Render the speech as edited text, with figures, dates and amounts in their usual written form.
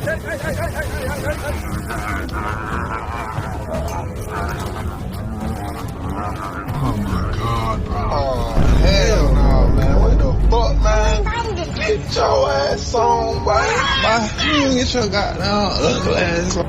Oh my God, bro. Oh, hell no, man. What the fuck, man? Get your ass on, boy. You get your goddamn ugly ass on.